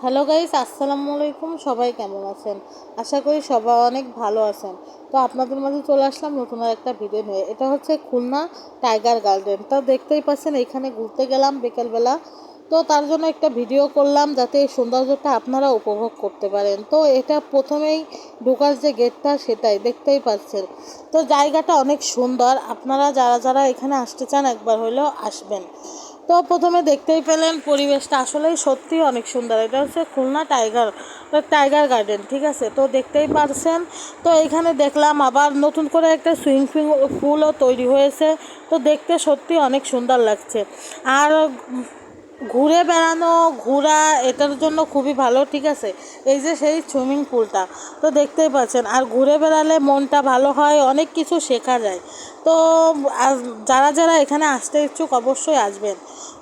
Hello guys, আসসালামু আলাইকুম। সবাই কেমন আছেন? আশা করি সবাই অনেক ভালো আছেন। তো আপনাদের মাঝে চলে আসলাম নতুন একটা ভিডিও নিয়ে। এটা হচ্ছে খুলনা টাইগার গার্ডেন। তো দেখতেই পাচ্ছেন এখানে ঘুরতে গেলাম বিকেলবেলা। তো তার জন্য একটা ভিডিও করলাম যাতে এই সৌন্দর্যটা আপনারা উপভোগ করতে পারেন। তো এটা প্রথমেই ঢোকার যে গেটটা সেটাই দেখতেই পাচ্ছেন। তো জায়গাটা অনেক সুন্দর। আপনারা যারা যারা এখানে আসতে চান একবার হলেও আসবেন। তো প্রথমে দেখতেই পেলেন পরিবেশটা আসলেই সত্যিই অনেক সুন্দর। এটা হচ্ছে খুলনা টাইগার গার্ডেন, ঠিক আছে। তো দেখতেই পারছেন। তো এখানে দেখলাম আবার নতুন করে একটা সুইমিং পুলও তৈরি হয়েছে। তো দেখতে সত্যি অনেক সুন্দর লাগছে। আর ঘুরে বেড়ানো ঘোরা এটার জন্য খুবই ভালো, ঠিক আছে। এই যে সেই সুইমিং পুলটা তো দেখতেই পাচ্ছেন। আর ঘুরে বেড়ালে মনটা ভালো হয়, অনেক কিছু শেখা যায়। তো যারা যারা এখানে আসতে ইচ্ছুক অবশ্যই আসবেন।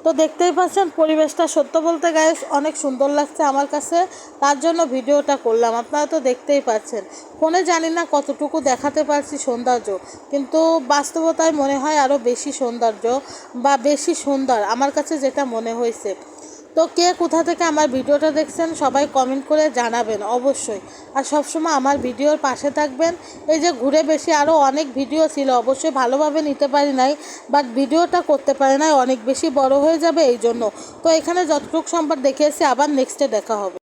তো দেখতেই পাচ্ছেন পরিবেশটা সত্য বলতে গাইস অনেক সুন্দর লাগছে আমার কাছে। তার জন্য ভিডিওটা করলাম। আপনারা তো দেখতেই পাচ্ছেন। ফোনে জানি না কতটুকু দেখাতে পারছি সৌন্দর্য, কিন্তু বাস্তবতায় মনে হয় আরও বেশি সৌন্দর্য বা বেশি সুন্দর আমার কাছে যেটা মনে হয়েছে। তো কে কোথা থেকে আমার ভিডিওটা দেখছেন সবাই কমেন্ট করে জানাবেন অবশ্যই। আর সবসময় আমার ভিডিওর পাশে থাকবেন। এই যে ঘুরে বেশি আরও অনেক ভিডিও ছিল, অবশ্যই ভালোভাবে নিতে পারি নাই, বাট ভিডিওটা করতে পারি নাই, অনেক বেশি বড় হয়ে যাবে এই জন্য। তো এখানে যতটুকু সম্ভব দেখে এসে আবার নেক্সটে দেখা হবে।